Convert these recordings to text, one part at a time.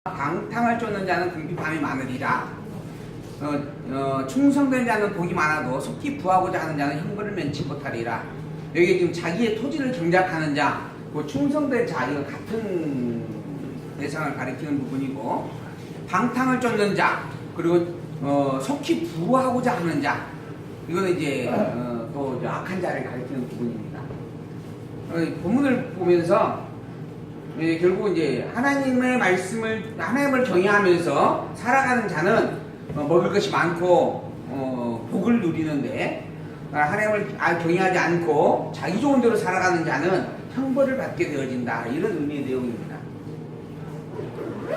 방탕을 쫓는 자는 궁핍함이 많으리라. 충성된 자는 복이 많아도 속히 부하고자 하는 자는 형벌을 면치 못하리라. 여기 지금 자기의 토지를 경작하는 자, 그 충성된 자, 이거 같은 대상을 가리키는 부분이고, 방탕을 쫓는 자, 그리고 속히 부하고자 하는 자, 이거는 이제 또 악한 자를 가리키는 부분입니다. 본문을 보면서 결국 이제 하나님의 말씀을, 하나님을 경외하면서 살아가는 자는 먹을 것이 많고 복을 누리는데, 하나님을 경외하지 않고 자기 좋은 대로 살아가는 자는 형벌을 받게 되어진다, 이런 의미의 내용입니다.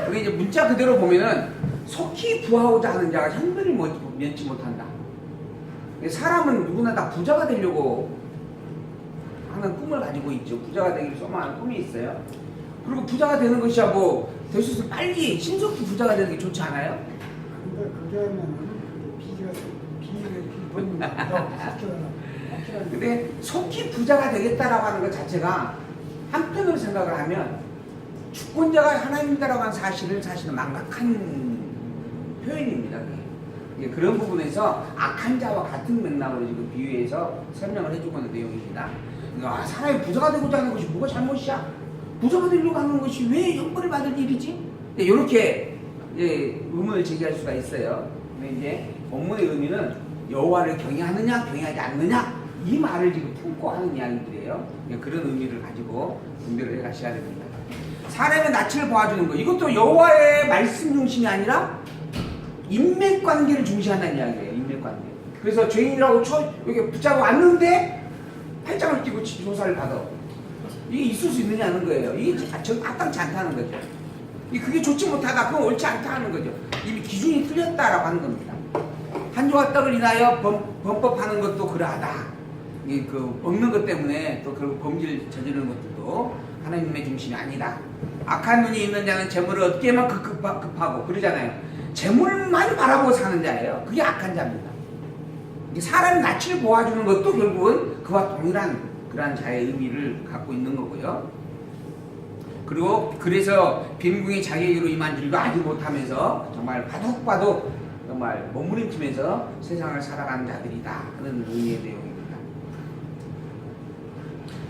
그게 이제 문자 그대로 보면은 속히 부하고자 하는 자가 형벌을 면치 못한다. 사람은 누구나 다 부자가 되려고 하는 꿈을 가지고 있죠. 부자가 되기를 소망하는 꿈이 있어요. 그리고 부자가 되는 것이야 뭐 될 수 있으면 빨리 신속히 부자가 되는 게 좋지 않아요? 근데 그게 하면은 근데 속히 부자가 되겠다라고 하는 것 자체가 한편으로 생각을 하면 주권자가 하나님이라고 하는 사실은 망각한 표현입니다. 그런 부분에서 악한 자와 같은 맥락으로 지금 비유해서 설명을 해주고 있는 내용입니다. 사람이 부자가 되고자 하는 것이 뭐가 잘못이야? 부자가 되려고 하는 것이 왜 형벌을 받을 일이지? 이렇게 의문을 제기할 수가 있어요. 근데 이제 본문의 의미는 여호와를 경외하느냐 경외하지 않느냐, 이 말을 지금 품고 하는 이야기들이에요. 그런 의미를 가지고 분별을 해가셔야 됩니다. 사람의 낯을 보아주는 것, 이것도 여호와의 말씀 중심이 아니라 인맥관계를 중시한다는 이야기예요. 인맥관계. 그래서 죄인이라고 여기 붙잡고 왔는데 팔짱을 끼고 조사를 받아. 이게 있을 수 있느냐는 거예요. 이게 마땅치 않다는 거죠. 그게 좋지 못하다, 그건 옳지 않다는 거죠. 이미 기준이 틀렸다라고 하는 겁니다. 한 조각 떡을 인하여 범법하는 것도 그러하다. 먹는 것 때문에 또 결국 범죄를 저지르는 것도 하나님의 중심이 아니다. 악한 눈이 있는 자는 재물을 얻기에만 급하고 그러잖아요. 재물만 바라보고 사는 자예요. 그게 악한 자입니다. 사람의 낯을 보아주는 것도 결국은 그와 동일한 그러한 자의 의미를 갖고 있는 거고요. 그리고 그래서 빈궁이 자기에게로 임한 줄도 알지 못하면서 정말 바둑바둑 정말 몸부림치면서 세상을 살아가는 자들이다, 그런 의미의 내용입니다.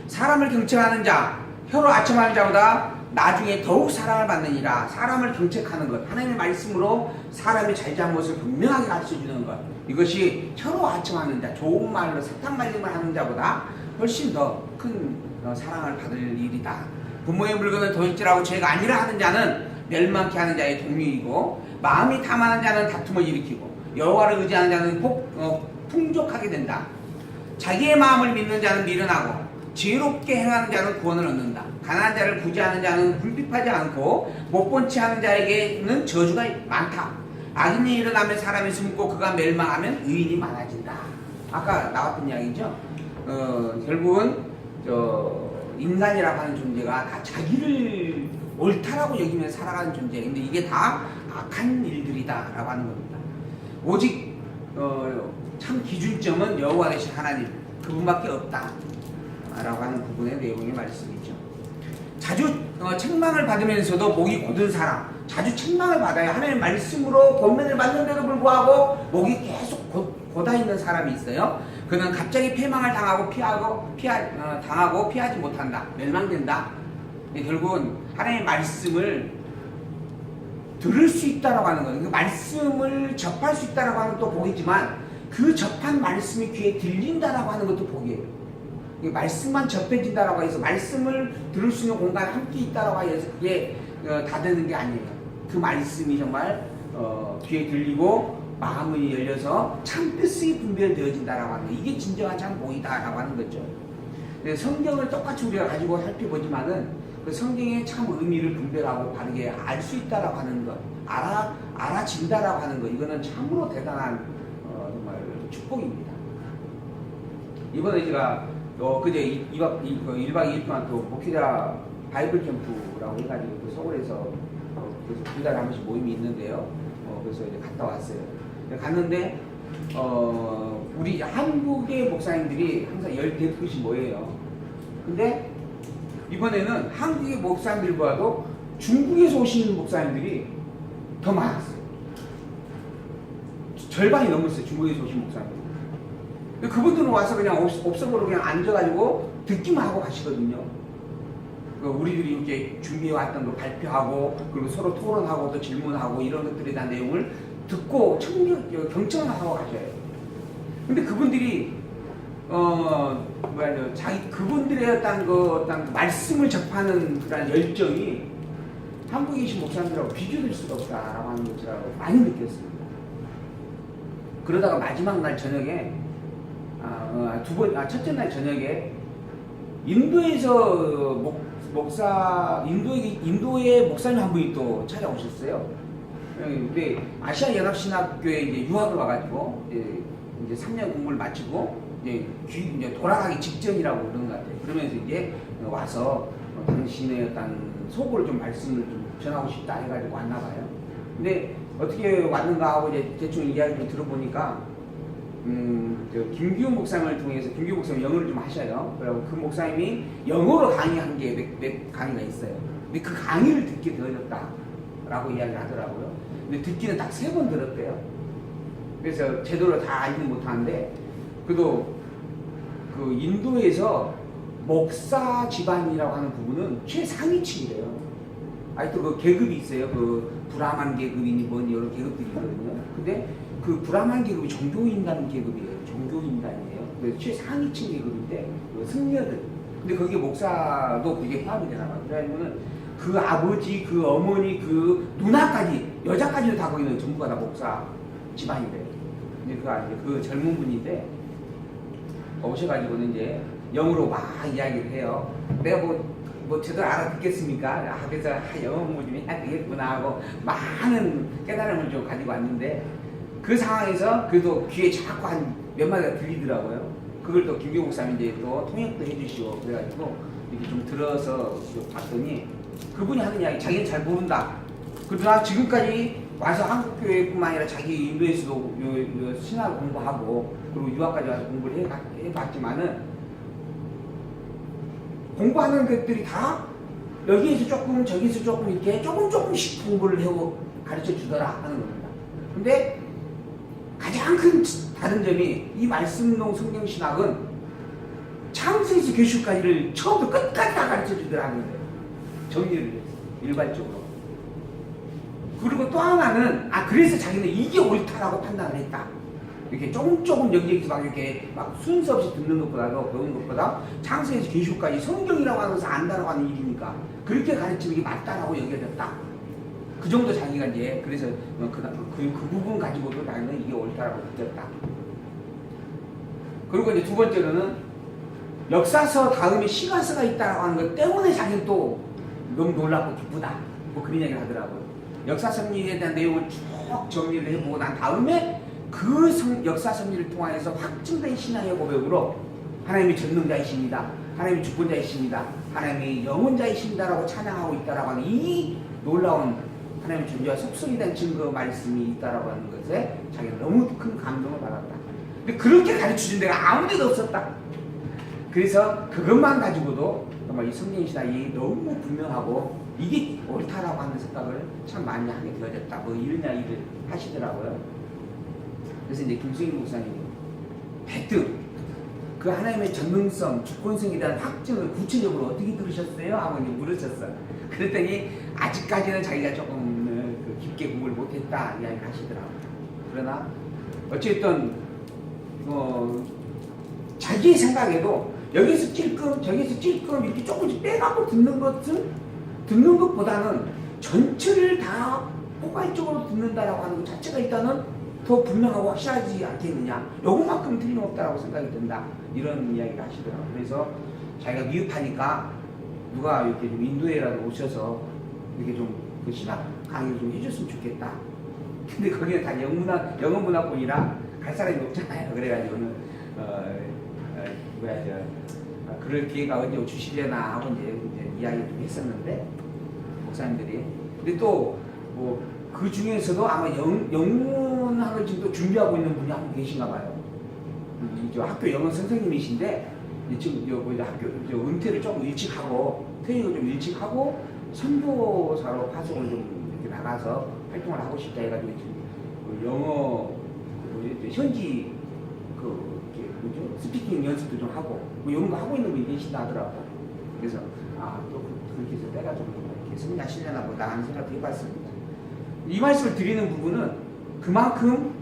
사람을 경책하는 자, 혀로 아첨하는 자보다 나중에 더욱 사랑을 받느니라. 사람을 경책하는 것, 하나님의 말씀으로 사람의 잘잘못을 분명하게 가르쳐주는 것, 이것이 혀로 아첨하는 자, 좋은 말로 사탕 말림을 하는 자보다 훨씬 더 큰 사랑을 받을 일이다. 부모의 물건을 도둑질하고 죄가 아니라 하는 자는 멸망케 하는 자의 동료이고, 마음이 탐하는 자는 다툼을 일으키고, 여호와를 의지하는 자는 풍족하게 된다. 자기의 마음을 믿는 자는 미련하고 지혜롭게 행하는 자는 구원을 얻는다. 가난한 자를 구제하는 자는 궁핍하지 않고 못 본 채 하는 자에게는 저주가 많다. 악인이 일어나면 사람이 숨고 그가 멸망하면 의인이 많아진다. 아까 나왔던 이야기죠. 결국은 인간이라고 하는 존재가 다 자기를 옳다라고 여기면서 살아가는 존재예요. 근데 이게 다 악한 일들이다라고 하는 겁니다. 오직 참 기준점은 여호와 되신 하나님, 그분밖에 없다 라고 하는 부분의 내용의 말씀이죠. 자주 책망을 받으면서도 목이 곧은 사람, 자주 책망을 받아야 하나님의 말씀으로 권면을 받는데도 불구하고 목이 계속 곧아 있는 사람이 있어요. 그는 갑자기 패망을 당하고 당하고 피하지 못한다, 멸망된다. 결국은 하나님의 말씀을 들을 수 있다라고 하는 거예요. 그 말씀을 접할 수 있다라고 하는 것도 복이지만, 그 접한 말씀이 귀에 들린다라고 하는 것도 복이에요. 말씀만 접해진다라고 해서 말씀을 들을 수 있는 공간에 함께 있다라고 해서 그게 다 되는 게 아니에요. 그 말씀이 정말 귀에 들리고 마음이 열려서 참 뜻이 분별되어진다라고 하는 거, 이게 진정한 참 복이다라고 하는 거죠. 성경을 똑같이 우리가 가지고 살펴보지만은 그 성경의 참 의미를 분별하고 바르게 알 수 있다라고 하는 것, 알아진다라고 하는 것, 이거는 참으로 대단한 정말 축복입니다. 이번에 제가 그제 1박 2일 동안 또 목회자 바이블 캠프라고 해가지고 또 서울에서 그래서 두 달에 한 번씩 모임이 있는데요. 그래서 이제 갔다 왔어요. 갔는데 우리 한국의 목사님들이 항상 10대씩 모여요. 근데 이번에는 한국의 목사님들과도 중국에서 오신 목사님들이 더 많았어요. 절반이 넘었어요. 중국에서 오신 목사님들. 근데 그분들은 와서 그냥 옵서버로 그냥 앉아가지고 듣기만 하고 가시거든요. 우리들이 이제 준비해왔던 거 발표하고, 그리고 서로 토론하고 또 질문하고 이런 것들에 대한 내용을 듣고 경청을 하고 가셔요. 근데 그분들이 그분들의 어떤 말씀을 접하는 그런 열정이 한국에 계신 목사님들하고 비교될 수가 없다라고 하는 것을 많이 느꼈습니다. 그러다가 마지막 날 저녁에 첫째 날 저녁에 인도에서 인도의 목사님 한 분이 또 찾아오셨어요. 근데 아시아 연합신학교에 이제 유학을 와가지고 이제 3년 공부를 마치고 이제 돌아가기 직전이라고 그런 것 같아요. 그러면서 이제 와서 당신의 어떤 속을 좀 말씀을 좀 전하고 싶다 해가지고 왔나 봐요. 근데 어떻게 왔는가 하고 이제 대충 이야기 좀 들어보니까 김규훈 목사님을 통해서, 김규훈 목사님 영어를 좀 하셔요. 그리고 그 목사님이 영어로 강의한 게 몇 강의가 있어요. 근데 그 강의를 듣게 되어졌다라고 이야기를 하더라고요. 근데 듣기는 딱 3번 들었대요. 그래서 제대로 다 알지는 못하는데, 그래도 그 인도에서 목사 집안이라고 하는 부분은 최상위층이래요. 아직도 그 계급이 있어요. 그 브라만 계급이니 뭐니 이런 계급들이 있거든요. 근데 그 브라만 계급이 종교인단 계급이에요. 종교인단이에요. 그래서 최상위층 계급인데 그 승려들. 근데 거기에 목사도 그게 포함이 되나 봐요. 그러면은 그 아버지, 그 어머니, 그 누나까지, 여자까지도 다 거기는 전부가 다 목사 집안이래요. 근데 그 젊은 분인데 오셔가지고는 이제 영어로 막 이야기를 해요. 내가 뭐 제대로 알아듣겠습니까? 그래서 영어 공부 좀 해야 되겠구나 하고 많은 깨달음을 좀 가지고 왔는데, 그 상황에서 그래도 귀에 자꾸 한 몇 마디가 들리더라고요. 그걸 또 김규 목사님이 이제 또 통역도 해주시고 그래가지고 이렇게 좀 들어서 봤더니 그분이 하는 이야기, 자기는 잘 모른다. 그러나 지금까지 와서 한국교회뿐만 아니라 자기 인도에서도 신학을 공부하고 그리고 유학까지 와서 공부를 해봤지만은 공부하는 것들이 다 여기에서 조금 저기서 조금 이렇게 조금씩 공부를 해고 가르쳐 주더라 하는 겁니다. 근데 가장 큰 다른 점이 이 말씀동 성경신학은 창세에서 계시까지를 처음부터 끝까지 다 가르쳐 주더라 하는 거예요. 정리를 해서 일반적으로. 그리고 또 하나는 그래서 자기는 이게 옳다라고 판단을 했다. 이렇게 조금 여기저기서 막 이렇게 막 순서 없이 듣는 것보다도 배우는 것보다 창세에서 계시까지 성경이라고 하는 것을 안다라고 하는 일이니까 그렇게 가르치는 게 맞다라고 여겨졌다. 그 정도 자기가 이제 그래서 그 부분 가지고도 나는 이게 옳다라고 느꼈다. 그리고 이제 두 번째로는 역사서 다음에 시가서가 있다라고 하는 것 때문에 자기는 또 너무 놀랍고 기쁘다. 뭐 그런 얘기를 하더라고요. 역사 섭리에 대한 내용을 쭉 정리를 해보고 난 다음에 그 역사 섭리를 통하여서 확증된 신앙의 고백으로 하나님이 전능자이십니다. 하나님이 주권자이십니다. 하나님이 영원자이십니다라고 찬양하고 있다라고 하는 이 놀라운 하나님의 존재와 속성에 대한 증거 말씀이 있다라고 하는 것에 자기가 너무 큰 감동을 받았다. 근데 그렇게 가르쳐준 데가 아무 데도 없었다. 그래서 그것만 가지고도 정말 이 성경신학이 너무 분명하고 이게 옳다라고 하는 생각을 참 많이 하게 되어졌다. 뭐 이런 이야기를 하시더라고요. 그래서 이제 김승일 목사님이 대뜸 그 하나님의 전능성, 주권성에 대한 확증을 구체적으로 어떻게 들으셨어요? 하고 물으셨어. 그랬더니 아직까지는 자기가 조금 깊게 공부를 못했다 이야기를 하시더라고요. 그러나 어쨌든 자기의 생각에도 여기서 찔끔 저기서 찔끔 이렇게 조금씩 빼갖고 듣는 것보다는 전체를 다 포괄적으로 듣는다라고 하는 것 자체가 일단은 더 분명하고 확실하지 않겠느냐. 요것만큼 틀림없다라고 생각이 든다. 이런 이야기를 하시더라고요. 그래서 자기가 미흡하니까 누가 이렇게 좀 인도에라도 오셔서 이렇게 좀 그 신학 강의를 좀 해줬으면 좋겠다. 근데 거기는 다 영어문화권이라 갈 사람이 없잖아요. 그래가지고는 그럴 기회가 언제 주시려나 하고 이제 이야기를 좀 했었는데 목사님들이. 근데 또 뭐 그 중에서도 아마 영문학을 지금 또 준비하고 있는 분이 한 분 계신가 봐요. 학교 영어 선생님이신데 지금 학교 은퇴를 조금 일찍 하고 퇴직을 좀 일찍 하고 선교사로 파송을 좀 이렇게 나가서 활동을 하고 싶다 해가지고 지금 그 영어 현지 뭐죠? 스피킹 연습도 좀 하고 뭐 이런 거 하고 있는 분이 계신다 하더라고. 그래서 또 그렇게 해서 때가 좀 이렇게 성장하시려나 보다 하는 생각도 해봤습니다. 이 말씀을 드리는 부분은 그만큼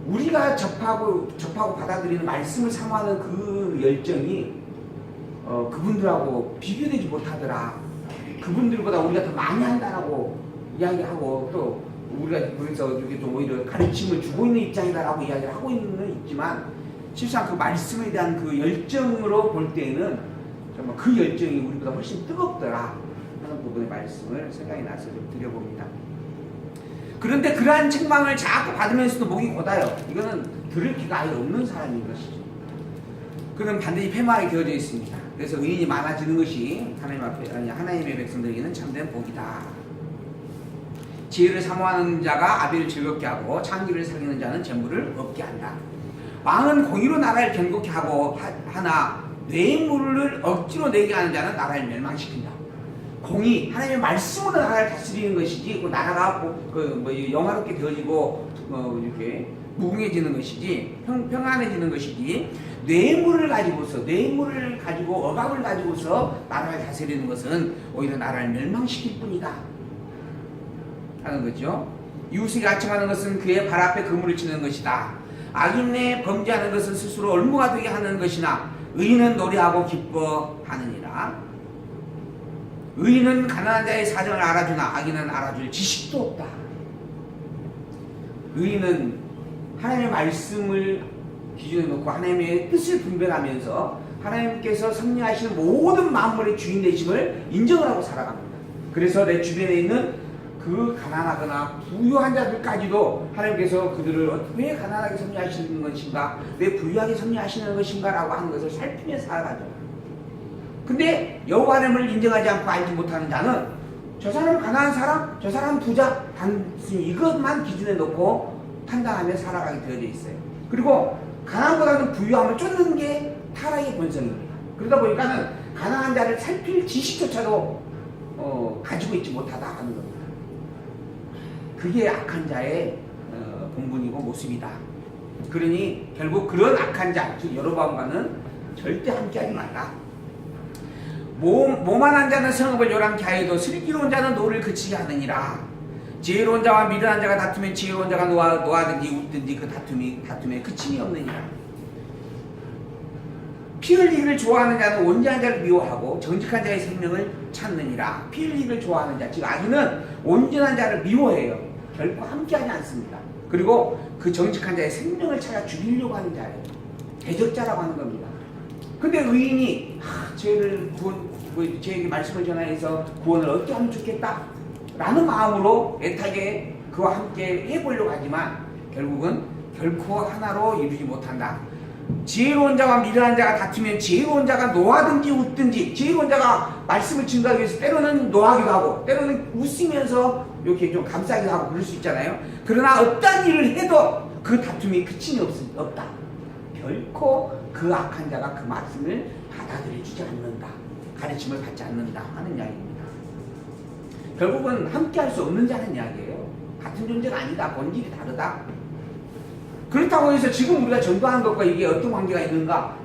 우리가 접하고 받아들이는 말씀을 사모하는 그 열정이 그분들하고 비교되지 못하더라. 그분들보다 우리가 더 많이 한다라고 이야기하고 또 우리가 거기서 이렇게 좀 오히려 가르침을 주고 있는 입장이다라고 이야기를 하고 있지만 실상 그 말씀에 대한 그 열정으로 볼 때에는 정말 그 열정이 우리보다 훨씬 뜨겁더라 하는 부분의 말씀을 생각이 나서 좀 드려봅니다. 그런데 그러한 책망을 자꾸 받으면서도 목이 곧아요. 이거는 들을 기가 아예 없는 사람인 것이죠. 그는 반드시 패망하게 되어져 있습니다. 그래서 의인이 많아지는 것이 하나님의 백성들에게는 참된 복이다. 지혜를 사모하는 자가 아비를 즐겁게 하고 창기를 사귀는 자는 재물을 얻게 한다. 왕은 공의로 나라를 견고케 하고 하나 뇌물을 억지로 내게 하는 자는 나라를 멸망시킨다. 공의, 하나님의 말씀으로 나라를 다스리는 것이지, 그 나라가 영화롭게 되어지고 이렇게 무궁해지는 것이지, 평안해지는 것이지, 뇌물을 가지고 억압을 가지고서 나라를 다스리는 것은 오히려 나라를 멸망시킬 뿐이다 하는 거죠. 이웃에게 아첨하는 것은 그의 발 앞에 그물을 치는 것이다. 악인의 범죄하는 것은 스스로 얼무가 되게 하는 것이나 의인은 노래하고 기뻐하느니라. 의인은 가난한 자의 사정을 알아주나 악인은 알아줄 지식도 없다. 의인은 하나님의 말씀을 기준에 놓고 하나님의 뜻을 분별하면서 하나님께서 섭리하시는 모든 만물의 주인 되심을 인정을 하고 살아갑니다. 그래서 내 주변에 있는 그 가난하거나 부유한 자들까지도 하나님께서 그들을 왜 가난하게 섭리하시는 것인가, 왜 부유하게 섭리하시는 것인가 라고 하는 것을 살피면서 살아가죠. 근데 여호와 하나님을 인정하지 않고 알지 못하는 자는 저 사람 가난한 사람, 저 사람 부자, 단순히 이것만 기준에 놓고 판단하며 살아가게 되어져 있어요. 그리고 가난보다는 부유함을 쫓는 게 타락의 본성입니다. 그러다 보니까는 가난한 자를 살필 지식조차도 가지고 있지 못하다 하는 겁니다. 그게 악한 자의 본분이고 모습이다. 그러니 결국 그런 악한 자, 즉 여로보암과는 절대 함께하지 말라. 모만한 자는 성읍을 요란케 하여도 슬기로운 자는 노를 그치게 하느니라. 지혜로운 자와 미련한 자가 다투면 지혜로운 자가 노하든지 웃든지 그 다툼에 그침이 없느니라. 피 흘리기를 좋아하는 자는 온전한 자를 미워하고 정직한 자의 생명을 찾느니라. 피 흘리기를 좋아하는 자, 즉 악인은 온전한 자를 미워해요. 결코 함께하지 않습니다. 그리고 그 정직한 자의 생명을 찾아 죽이려고 하는 자예요. 대적자라고 하는 겁니다. 근데 의인이 저에게 말씀을 전하여서 구원을 얻게 하면 좋겠다 라는 마음으로 애타게 그와 함께 해보려고 하지만 결국은 결코 하나로 이루지 못한다. 지혜로운 자와 미련한 자가 다투면 지혜로운 자가 노하든지 웃든지, 지혜로운 자가 말씀을 증거하기 위해서 때로는 노하기도 하고 때로는 웃으면서 이렇게 좀 감싸기도 하고 그럴 수 있잖아요. 그러나 어떤 일을 해도 그 다툼이 그침이 없다. 결코 그 악한 자가 그 말씀을 받아들여주지 않는다, 가르침을 받지 않는다 하는 이야기입니다. 결국은 함께할 수 없는 자는 이야기예요. 같은 존재가 아니다, 본질이 다르다. 그렇다고 해서 지금 우리가 전도하는 것과 이게 어떤 관계가 있는가?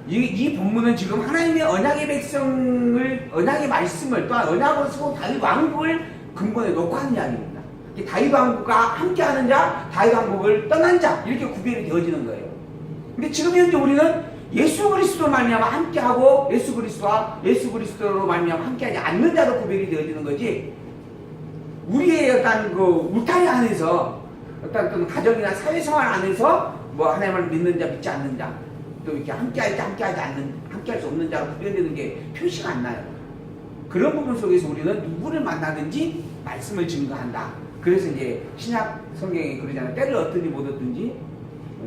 이 본문은 지금 하나님의 언약의 백성을, 언약의 말씀을, 또한 언약으로 쓰고 다윗 왕국을 근본에 놓고 하는 이야기입니다. 다윗 왕국과 함께하는 자, 다윗 왕국을 떠난 자, 이렇게 구별이 되어지는 거예요. 근데 지금 현재 우리는 예수 그리스도로 말미암아 함께하고 예수 그리스도로 말미암아 함께하지 않는 자로 구별이 되어지는 거지, 우리의 어떤 그 울타리 안에서 어떤 가정이나 사회생활 안에서 뭐 하나님을 믿는 자, 믿지 않는 자, 또 이렇게 함께할 수 없는 자로 구별되는 게 표시가 안 나요. 그런 부분 속에서 우리는 누구를 만나든지 말씀을 증거한다. 그래서 이제 신약 성경에 그러잖아요. 때를 얻든지 못 얻든지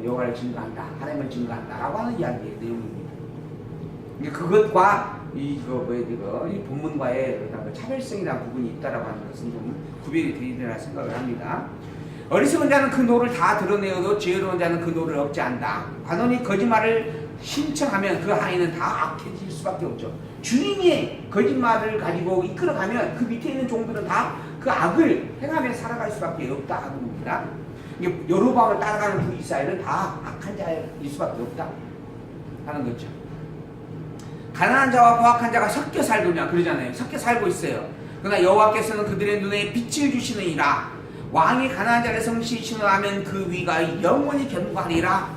여호와를 증거한다, 하나님을 증거한다 라고 하는 이야기의 내용입니다. 그것과 이 본문과의 차별성이라는 부분이 있다라고 하는 것은 좀 구별이 되리라 생각을 합니다. 어리석은 자는 그 노를 다 드러내어도 지혜로운 자는 그 노를 없지 않다. 관원이 거짓말을 신청하면 그 하인은 다 악해질 수밖에 없죠. 주인이 거짓말을 가지고 이끌어가면 그 밑에 있는 종들은 다 그 악을 행하며 살아갈 수밖에 없다 하는 겁니다. 이게 여로보암을 따라가는 그 이스라엘은 다 악한 자일 수밖에 없다 하는 거죠. 가난한 자와 포악한 자가 섞여 살느냐 그러잖아요. 섞여 살고 있어요. 그러나 여호와께서는 그들의 눈에 빛을 주시느니라. 왕이 가난한 자를 성실히 신원하면 그 위가 영원히 견고하리라.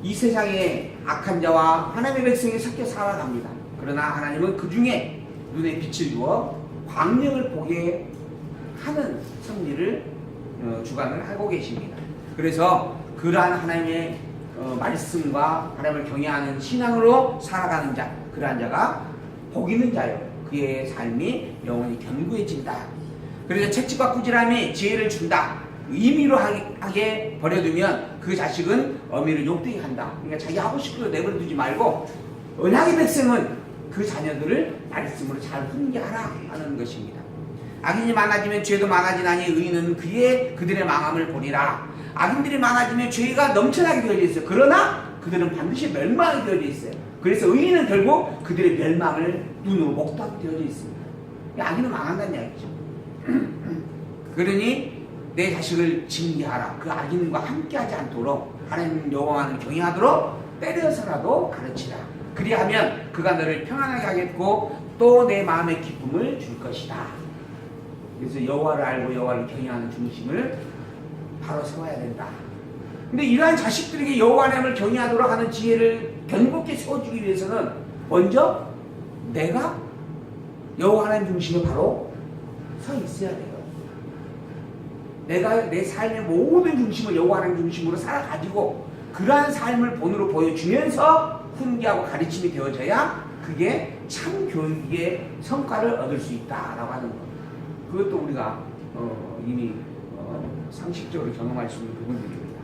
이 세상에 악한 자와 하나님의 백성이 섞여 살아갑니다. 그러나 하나님은 그 중에 눈에 빛을 주어 광명을 보게 하는 섭리를 주관을 하고 계십니다. 그래서 그러한 하나님의 말씀과 하나님을 경외하는 신앙으로 살아가는 자, 그러한 자가 복 있는 자요. 그의 삶이 영원히 견고해진다. 그래서 채찍과 꾸지람이 지혜를 준다. 임의로 하게 버려두면 그 자식은 어미를 욕되게 한다. 그러니까 자기 하고 싶은 대로 내버려두지 말고 언약의 백성은 그 자녀들을 말씀으로 잘 훈계하라 하는 것입니다. 악인이 많아지면 죄도 많아지나니 의인은 그들의 망함을 보리라. 악인들이 많아지면 죄가 넘쳐나게 되어져 있어요. 그러나 그들은 반드시 멸망하게 되어져 있어요. 그래서 의인은 결국 그들의 멸망을 눈으로 목도하게 되어져 있습니다. 악인은 망한다는 이야기죠. 그러니 내 자식을 징계하라. 그 악인과 함께하지 않도록 하나님 여호와를 경외하도록 때려서라도 가르치라. 그리하면 그가 너를 평안하게 하겠고 또 내 마음의 기쁨을 줄 것이다. 그래서 여호와를 알고 여호와를 경외하는 중심을 바로 세워야 된다. 근데 이러한 자식들에게 여호와 하나님을 경외하도록 하는 지혜를 견고히 세워주기 위해서는 먼저 내가 여호와 하나님 중심에 바로 서 있어야 돼요. 내가 내 삶의 모든 중심을 여호와 하나님 중심으로 살아가지고 그러한 삶을 본으로 보여주면서 훈계하고 가르침이 되어져야 그게 참 교육의 성과를 얻을 수 있다라고 하는 것. 그것도 우리가 이미 상식적으로 경험할 수 있는 부분들입니다.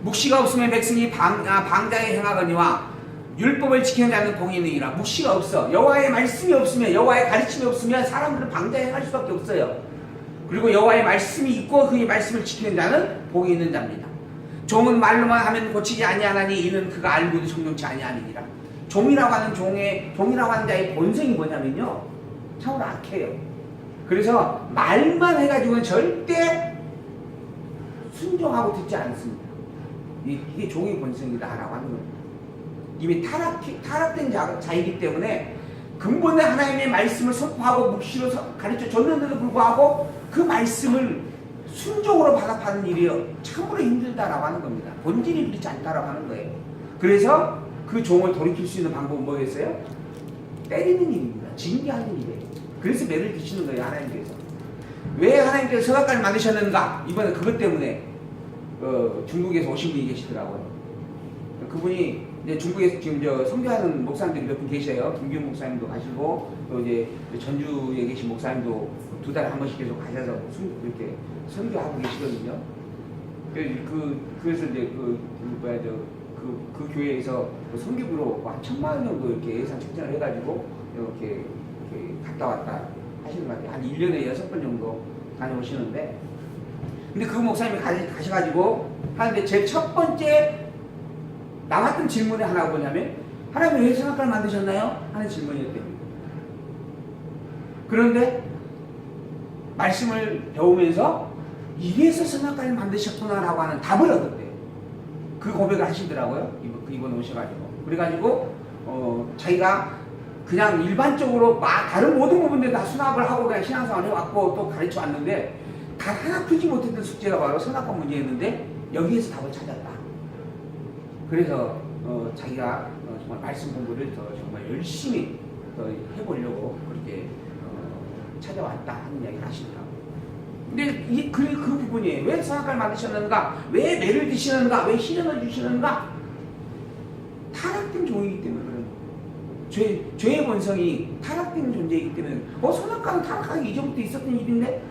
묵시가 없으면 백성이 방자에 행하거니와 율법을 지키는 자는 복이 있느니라. 묵시가 없어. 여호와의 말씀이 없으면, 여호와의 가르침이 없으면 사람들은 방자에 행할 수밖에 없어요. 그리고 여호와의 말씀이 있고 그의 말씀을 지키는 자는 복이 있는 자입니다. 종은 말로만 하면 고치지 아니하나니 이는 그가 알고도 성령치 아니하니라. 종이라고 하는 자의 본성이 뭐냐면요, 참으로 악해요. 그래서 말만 해가지고는 절대 순종하고 듣지 않습니다. 이게 종의 본성이다라고 하는 겁니다. 이미 타락된 자이기 때문에 근본의 하나님의 말씀을 선포하고 묵시로 가르쳐 줬는데도 불구하고 그 말씀을 순종으로 받아파는 일이 참으로 힘들다라고 하는 겁니다. 본질이 그렇지 않다라고 하는 거예요. 그래서 그 종을 돌이킬 수 있는 방법은 뭐겠어요? 때리는 일입니다. 징계하는 일이에요. 그래서 매를 드시는 거예요, 하나님께서. 왜 하나님께서 선악과를 만드셨는가? 이번에 그것 때문에 중국에서 오신 분이 계시더라고요. 그분이 이제 중국에서 지금 선교하는 목사님들이 몇 분 계셔요. 김기훈 목사님도 가시고 또 이제 전주에 계신 목사님도 2달에 한 번씩 계속 가셔서 이렇게 선교하고 계시거든요. 그래서 이제 그 교회에서 선교부로 한 1,000만 원 정도 이렇게 예산 책정을 해가지고 이렇게 갔다 왔다 하시는 것 같아요. 한 1년에 6번 정도 다녀오시는데, 근데 그 목사님이 가셔가지고 하는데 제 첫 번째 나왔던 질문이 하나 뭐냐면, 하나님 왜 선악과를 만드셨나요? 하는 질문이었대요. 그런데 말씀을 배우면서 이래서 선악과를 만드셨구나라고 하는 답을 얻었대요. 그 고백을 하시더라고요. 이번에 오셔가지고. 그래가지고 자기가 그냥 일반적으로 다른 모든 부분들 다 수납을 하고 그냥 신앙생활을 해왔고 또 가르쳐 왔는데 단 하나 풀지 못했던 숙제가 바로 선악과 문제였는데 여기에서 답을 찾았다. 그래서 자기가 정말 말씀 공부를 더 정말 열심히 더 해보려고 그렇게 찾아왔다 하는 이야기를 하시더라고요. 근데 그 부분이에요. 왜 선악과를 만드셨는가? 왜 매를 드시는가? 왜 시련을 주시는가? 타락된 종이기 때문에 그런 거예요. 죄의 본성이 타락된 존재이기 때문에 선악과는 타락하기 이전부터 있었던 일인데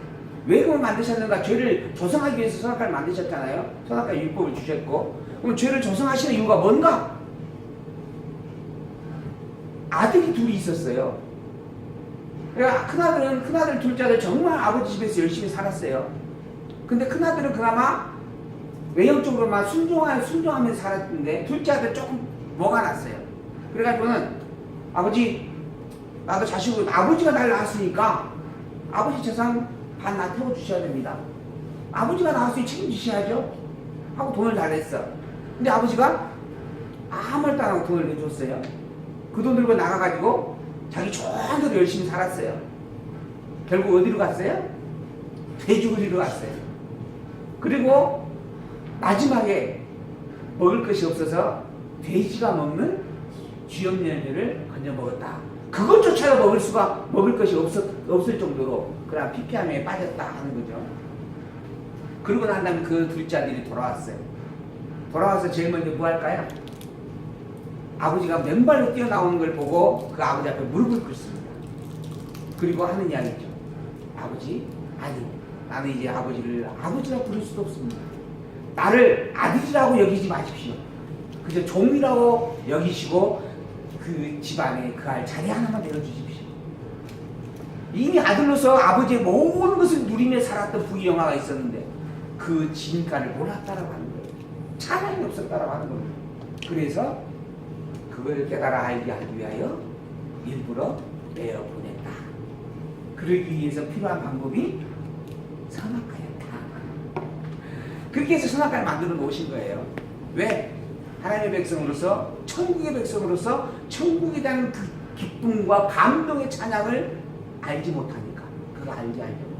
왜 그걸 만드셨는가? 죄를 조성하기 위해서 선악과를 만드셨잖아요. 선악과 율법을 주셨고, 그럼 죄를 조성하시는 이유가 뭔가? 아들이 둘이 있었어요. 그러니까 큰아들 둘째아들 정말 아버지 집에서 열심히 살았어요. 근데 큰아들은 그나마 외형적으로만 순종하면서 살았는데 둘째 아들 조금 뭐가 났어요. 그래가지고는 아버지 나도 자식을, 아버지가 날 낳았으니까 아버지 재산 반 나 태워주셔야 됩니다. 아버지가 낳았으니 책임지셔야죠 하고 돈을 달랬어. 근데 아버지가 아무 말도 안 하고 돈을 내줬어요. 그 돈 들고 나가가지고 자기 좋은 대로 열심히 살았어요. 결국 어디로 갔어요? 돼지고리로 갔어요. 그리고 마지막에 먹을 것이 없어서 돼지가 먹는 쥐염 열매를 건져 먹었다. 그것조차도 먹을 것이 없을 정도로 그런 피폐함에 빠졌다 하는 거죠. 그러고 난 다음에 그 둘째 아들이 돌아왔어요. 돌아와서 제일 먼저 뭐 할까요? 아버지가 맨발로 뛰어나오는 걸 보고 그 아버지 앞에 무릎을 꿇습니다. 그리고 하는 이야기죠. 아버지, 아니, 나는 이제 아버지를 아버지라 부를 수도 없습니다. 나를 아들이라고 여기지 마십시오. 그저 종이라고 여기시고 그 집안에 그 알 자리 하나만 내려주십시오. 이미 아들로서 아버지의 모든 것을 누리며 살았던 부귀영화가 있었는데 그 진가를 몰랐다라고 하는 거예요. 찬양이 없었다라고 하는 겁니다. 그래서 그걸 깨달아 알게 하기 위하여 일부러 내어 보냈다. 그러기 위해서 필요한 방법이 선악과였다. 그렇게 해서 선악과를 만들어 놓으신 거예요. 왜? 하나님의 백성으로서, 천국의 백성으로서 천국에 대한 그 기쁨과 감동의 찬양을 알지 못하니까. 그거 알게 하려고.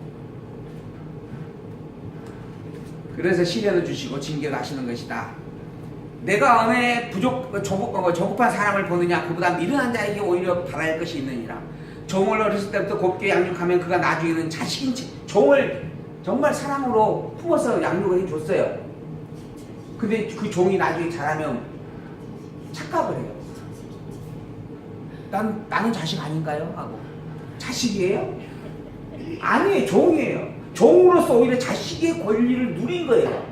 그래서 시련을 주시고 징계를 하시는 것이다. 내가 어느 조급한 사람을 보느냐, 그보다 미련한 자에게 오히려 바랄 것이 있느니라. 종을 어렸을 때부터 곱게 양육하면 그가 나중에는 자식인 채 종을 정말 사랑으로 품어서 양육을 해줬어요. 근데 그 종이 나중에 자라면 착각을 해요. 나는 자식 아닌가요? 하고. 자식이에요? 아니에요. 종이에요. 종으로서 오히려 자식의 권리를 누린 거예요.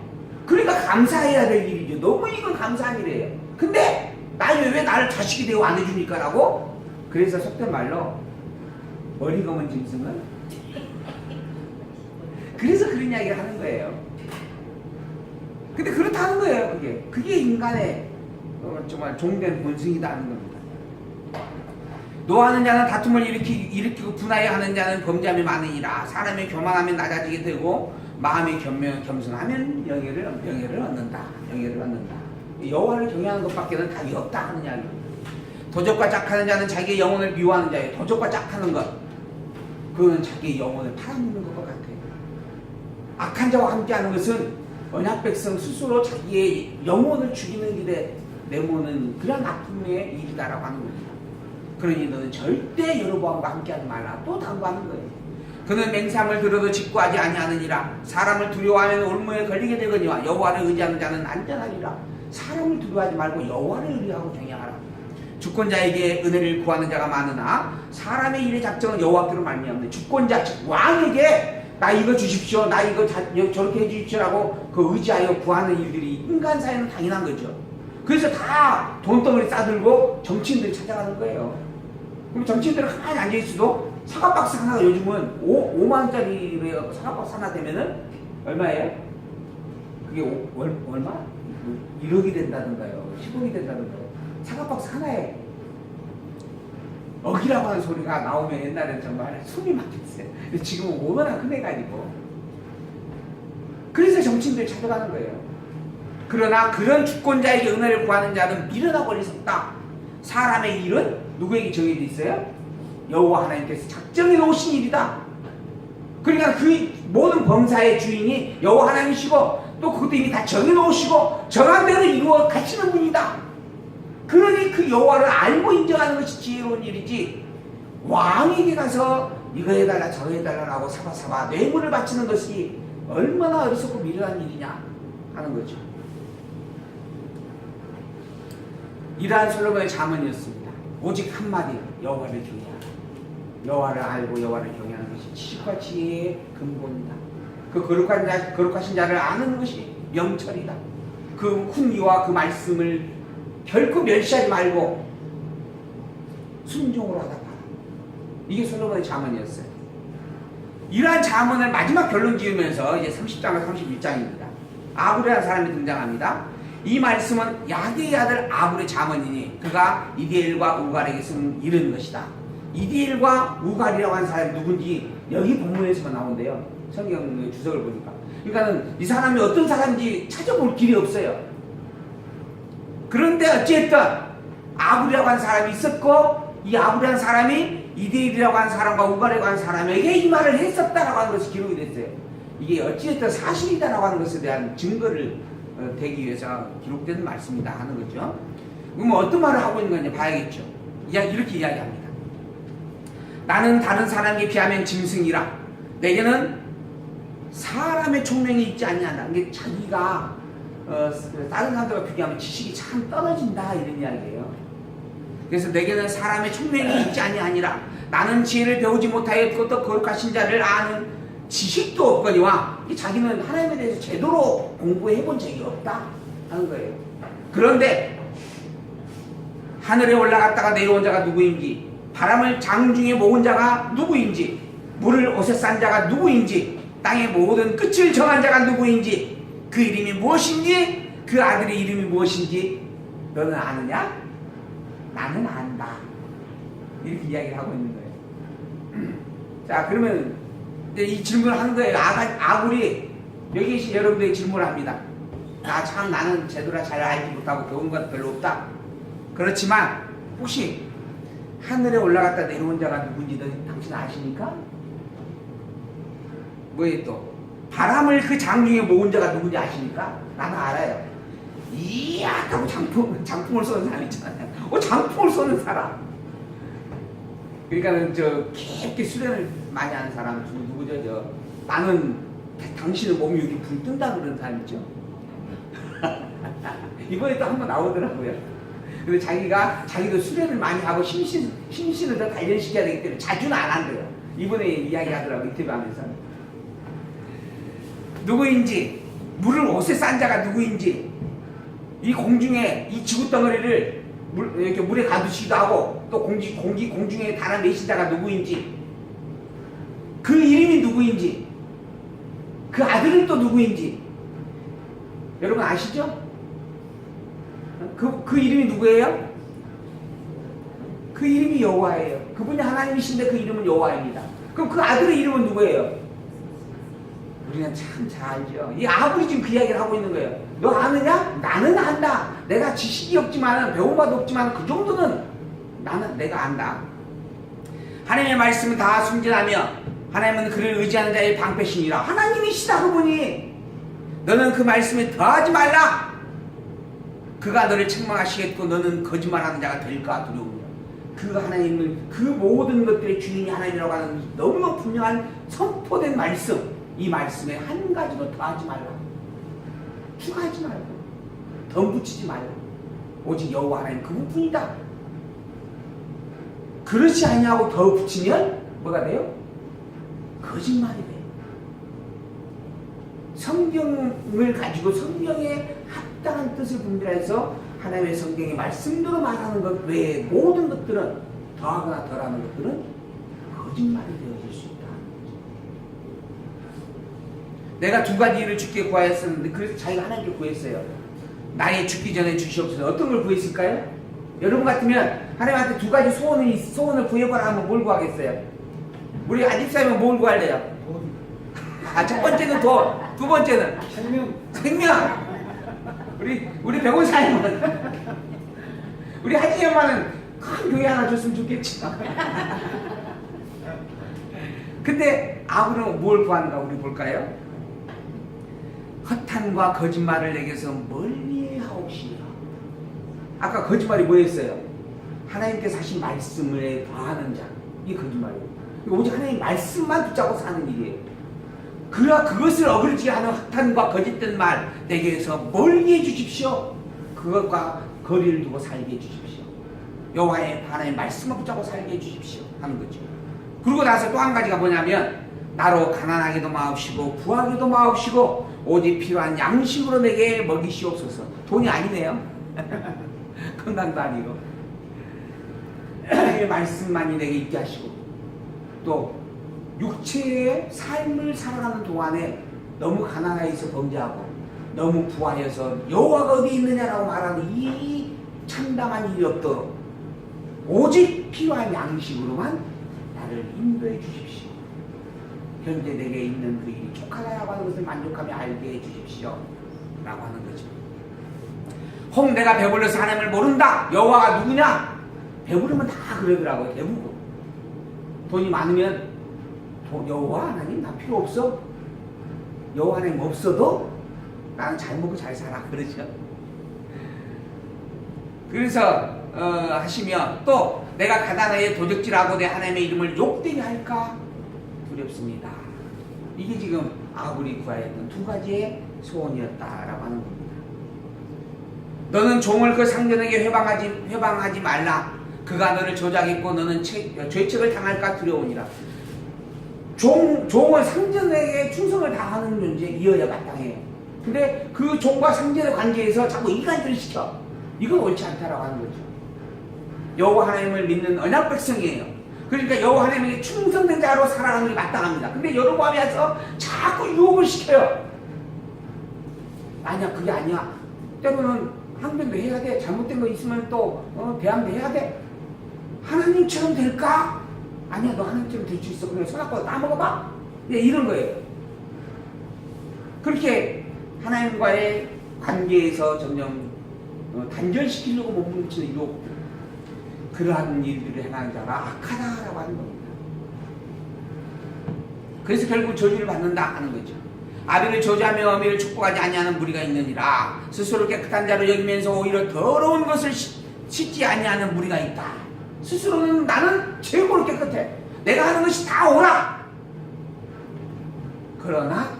그러니까 감사해야 될 일이죠. 너무 이건 감사한 일이에요. 근데 나중에 왜 나를 자식이 되고 안 해주니까 라고? 그래서 속된 말로 머리 검은 짐승은 그래서 그런 이야기를 하는 거예요. 근데 그렇다는 거예요. 그게 인간의 정말 종된 본성이다 하는 겁니다. 노하는 자는 다툼을 일으키고 분하여 하는 자는 범죄함이 많으니라. 사람의 교만하면 낮아지게 되고 마음이 겸손하면 명예를 얻는다. 명예를 얻는다. 여호와를 경외하는 것밖에는 답이 없다 하는 이야기입니다. 도적과 짝하는 자는 자기의 영혼을 미워하는 자예요. 도적과 짝하는 것, 그거는 자기의 영혼을 팔아먹는 것과 같아요. 악한 자와 함께하는 것은 언약 백성 스스로 자기의 영혼을 죽이는 길에 내모는 그런 아픔의 일이다라고 하는 겁니다. 그러니 너는 절대 여로보암과 함께하지 말라 또 당부하는 거예요. 그는 맹세함을 들어도 직구하지 아니하느니라. 사람을 두려워하면 올무에 걸리게 되거니와 여호와를 의지하는 자는 안전하리라. 사람을 두려워하지 말고 여호와를 의뢰하고 경외하라. 주권자에게 은혜를 구하는 자가 많으나 사람의 일의 작정은 여호와께로 말미암네. 주권자 즉 왕에게 나 이거 주십시오, 나 이거 저렇게 해주십시오라고 그 의지하여 구하는 일들이 인간 사회는 당연한 거죠. 그래서 다 돈덩어리 싸들고 정치인들이 찾아가는 거예요. 그럼 정치인들은 가만히 앉아있어도 사과박스 하나가 요즘은 5만원짜리 사과박스 하나 되면은 얼마예요? 그게 얼마? 1억이 된다던가요, 10억이 된다던가요. 사과박스 하나에 억이라고 하는 소리가 나오면 옛날에는 정말 숨이 막혔어요. 근데 지금은 얼마나 큰해가지고. 그래서 정치인들이 찾아가는 거예요. 그러나 그런 주권자에게 은혜를 구하는 자는 미련하고 어리석다. 사람의 일은 누구에게 정해져 있어요? 여호와 하나님께서 작정해 놓으신 일이다. 그러니까 그 모든 범사의 주인이 여호와 하나님이시고 또 그것도 이미 다 정해 놓으시고 정한 대로 이루어 가시는 분이다. 그러니 그 여호와를 알고 인정하는 것이 지혜로운 일이지, 왕에게 가서 이거 해달라 저거 해달라라고 사바사바 뇌물을 바치는 것이 얼마나 어리석고 미련한 일이냐 하는 거죠. 이러한 솔로몬의 잠언이었습니다. 오직 한마디, 여호와를 경외하라. 여호와를 알고 여호와를 경외하는 것이 지식과 지혜의 근본이다. 그 거룩하신 자를 아는 것이 명철이다. 그 훈위와 그 말씀을 결코 멸시하지 말고 순종으로 하다 봐라. 이게 솔로몬의 잠언이었어요. 이러한 잠언을 마지막 결론 지으면서 이제 30장과 31장입니다. 아굴이라는 사람이 등장합니다. 이 말씀은 야게의 아들 아굴의 잠언이니 그가 이디엘과 우갈에게 쓴 이런 것이다. 이디엘과 우갈이라고 하는 사람이 누군지 여기 본문에서만 나온대요. 성경 주석을 보니까. 그러니까는 이 사람이 어떤 사람인지 찾아볼 길이 없어요. 그런데 어쨌든 아굴이라고 하는 사람이 있었고, 이 아굴이라는 사람이 이디엘이라고 하는 사람과 우갈이라고 하는 사람에게 이 말을 했었다라고 하는 것이 기록이 됐어요. 이게 어찌됐든 사실이다라고 하는 것에 대한 증거를 대기 위해서 기록된 말씀이다 하는 거죠. 그럼 어떤 말을 하고 있는 건지 봐야겠죠. 이렇게 이야기합니다. 나는 다른 사람에게 비하면 짐승이라. 내게는 사람의 총명이 있지 아니하다. 이게 자기가 다른 사람들과 비교하면 지식이 참 떨어진다 이런 이야기예요. 그래서 내게는 사람의 총명이 있지 아니하니라. 나는 지혜를 배우지 못하였고 또 거룩하신 자를 아는 지식도 없거니와. 자기는 하나님에 대해서 제대로 공부해 본 적이 없다 하는 거예요. 그런데 하늘에 올라갔다가 내려온 자가 누구인지, 바람을 장중에 모은 자가 누구인지, 물을 옷에 싼 자가 누구인지, 땅의 모든 끝을 정한 자가 누구인지, 그 이름이 무엇인지, 그 아들의 이름이 무엇인지 너는 아느냐? 나는 안다. 이렇게 이야기를 하고 있는 거예요. 자, 그러면 이 질문을 하는 거예요. 아굴이 여기 계신 여러분들이 질문을 합니다. 나는 제대로 잘 알지 못하고 배운 것 별로 없다. 그렇지만 혹시 하늘에 올라갔다 내려온 자가 누군지 당신 아십니까? 뭐예요 또? 바람을 그 장중에 모은 자가 누군지 아십니까? 나는 알아요. 이야 하고 장풍을 쏘는 사람 있잖아요. 장풍을 쏘는 사람. 그러니까는 깊게 수련을 많이 하는 사람 누구죠? 나는 당신의 몸이 여기 불 뜬다 그런 사람 있죠. 이번에 또 한번 나오더라고요. 근데 자기도 수련을 많이 하고 심신을 더 단련시켜야 되기 때문에 자주는 안 한대요. 이번에 이야기하더라고 인터뷰하면서. 누구인지, 물을 옷에 싼 자가 누구인지, 이 공중에 이 지구 덩어리를 이렇게 물에 가두시기도 하고 또 공중에 달아내신 자가 누구인지, 그 이름이 누구인지, 그 아들은 또 누구인지 여러분 아시죠? 그 이름이 누구예요? 그 이름이 여호와예요. 그분이 하나님이신데 그 이름은 여호와입니다. 그럼 그 아들의 이름은 누구예요? 우리는 참 잘 알죠. 이 아굴이 지금 그 이야기를 하고 있는 거예요. 너 아느냐? 나는 안다. 내가 지식이 없지만 배운 바도 없지만 그 정도는 내가 안다. 하나님의 말씀은 다 순진하며 하나님은 그를 의지하는 자의 방패시니라. 하나님이시다 그분이. 너는 그 말씀에 더하지 말라. 그가 너를 책망하시겠고 너는 거짓말하는 자가 될까 두려우니라. 그 하나님을, 그 모든 것들의 주인이 하나님이라고 하는 너무나 분명한 선포된 말씀, 이 말씀에 한 가지도 더하지 말라. 추가하지 말고 덧붙이지 말라. 오직 여호와 하나님 그분뿐이다. 그렇지 아니하고 더 붙이면 뭐가 돼요? 거짓말이 돼요. 성경을 가지고 성경에 합당한 뜻을 분별해서 하나님의 성경의 말씀대로 말하는 것 외에 모든 것들은 더하거나 덜하는 것들은 거짓말이 되어질 수 있다. 내가 두 가지 일을 주께 구하였었는데 그래서 자기가 하나님께 구했어요. 나의 죽기 전에 주시옵소서. 어떤 걸 구했을까요? 여러분 같으면 하나님한테 두 가지 소원을 구해봐라 하면 뭘 구하겠어요? 우리 아집사님은 뭘 구할래요? 첫 번째는 돈, 두 번째는 생명. 우리 백원사님은 우리 하진이 엄마는 큰 교회 하나 줬으면 좋겠지. 근데 아브는 뭘 구하는가 우리 볼까요? 허탄과 거짓말을 내게서 멀리 하옵시니라. 아까 거짓말이 뭐였어요? 하나님께서 하신 말씀에 더하는 자. 이게 거짓말이에요. 오직 하나님 말씀만 붙잡고 사는 일이에요. 그것을 어그러지게 하는 허탄과 거짓된 말 내게서 멀리 해주십시오. 그것과 거리를 두고 살게 해주십시오. 여호와의 하나님 말씀만 붙잡고 살게 해주십시오 하는 거죠. 그리고 나서 또 한 가지가 뭐냐면 나로 가난하게도 마옵시고 부하게도 마옵시고 오직 필요한 양식으로 내게 먹이시옵소서. 돈이 아니네요. 건강도 아니고 하나님의 말씀만이 내게 있게 하시고 또 육체의 삶을 살아가는 동안에 너무 가난하여서 범죄하고 너무 부하여서 여호와가 어디 있느냐라고 말하는 이 참담한 일이 없도록 오직 필요한 양식으로만 나를 인도해 주십시오. 현재 내게 있는 그 일이 족하다라고 하는 것을 만족하며 알게 해 주십시오 라고 하는 거죠. 혹 내가 배불러서 하나님을 모른다. 여호와가 누구냐? 배부르면 다 그러더라고요. 대부분 돈이 많으면 여호와 하나님 나 필요 없어. 여호와 하나님 없어도 나는 잘 먹고 잘 살아. 그러죠. 그래서 하시며 또 내가 가나안에 도적질하고 내 하나님의 이름을 욕되게 할까 두렵습니다. 이게 지금 아굴이 구하였던 두 가지의 소원이었다라고 하는 겁니다. 너는 종을 그 상전에게 회방하지 말라. 그가 너를 조작했고 너는 죄책을 당할까 두려우니라. 종은 상전에게 충성을 다하는 존재이어야 마땅해요. 근데 그 종과 상전의 관계에서 자꾸 이간질을 시켜. 이건 옳지 않다라고 하는 거죠. 여호와 하나님을 믿는 언약 백성이에요. 그러니까 여호와 하나님에게 충성된 자로 살아가는 게 마땅합니다. 근데 여로보암이 와서 자꾸 유혹을 시켜요. 아니야, 그게 아니야. 때로는 항변도 해야 돼. 잘못된 거 있으면 또 대항도 해야 돼. 하나님처럼 될까? 아니야, 너 하나님처럼 될 수 있어. 그냥 손아빠 따먹어봐. 예, 이런 거예요. 그렇게 하나님과의 관계에서 점점 단절시키려고 몸부림치는 유혹, 그러한 일들을 행하는 자가 악하다라고 하는 겁니다. 그래서 결국 저주를 받는다 하는 거죠. 아비를 저주하며 어미를 축복하지 아니하는 무리가 있느니라. 스스로 깨끗한 자로 여기면서 오히려 더러운 것을 씻지 아니하는 무리가 있다. 스스로는 나는 최고로 깨끗해. 내가 하는 것이 다 옳아. 그러나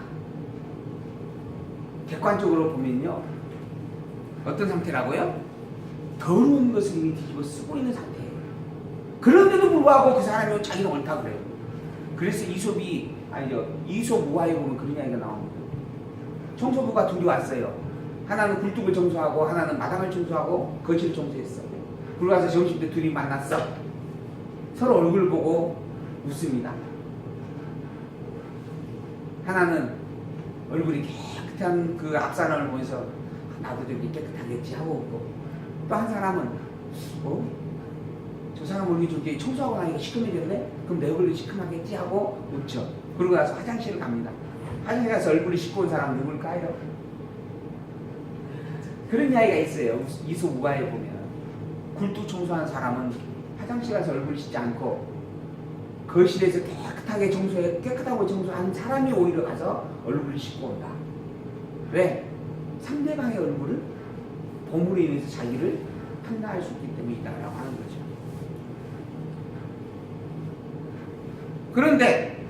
객관적으로 보면요, 어떤 상태라고요? 더러운 것을 이미 뒤집어 쓰고 있는 상태예요. 그런데도 불구하고 그 사람이 자기는 옳다 그래요. 그래서 이솝 우화에 보면 그런 이야기가 나옵니다. 청소부가 둘이 왔어요. 하나는 굴뚝을 청소하고 하나는 마당을 청소하고 거실을 청소했어. 그러고 와서 점심 때 둘이 만났어. 서로 얼굴 보고 웃습니다. 하나는 얼굴이 깨끗한 그 앞사람을 보면서 나도 저기 깨끗하겠지 하고 웃고, 또 한 사람은 저 사람 얼굴이 저기 청소하고 나니까 시커매졌네? 그럼 내 얼굴이 시커멓겠지 하고 웃죠. 그러고 나서 화장실을 갑니다. 화장실 가서 얼굴이 씻고 온 사람 누굴까요? 그런 이야기가 있어요. 이솝 우화에 보면 굴뚝 청소한 사람은 화장실 가서 얼굴 씻지 않고 거실에서 깨끗하고 청소한 사람이 오히려 가서 얼굴을 씻고 온다. 왜? 상대방의 얼굴을 보물에 인해서 자기를 판단할 수 있기 때문이다라고 하는 거죠. 그런데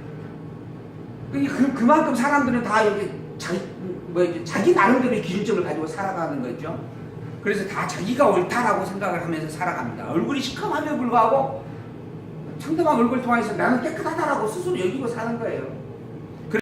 그만큼 사람들은 다 이렇게 자기 나름대로의 기준점을 가지고 살아가는 거죠. 그래서 다 자기가 옳다라고 생각을 하면서 살아갑니다. 얼굴이 시커먼데도 불구하고 상대방 얼굴 통해서 나는 깨끗하다라고 스스로 여기고 사는 거예요.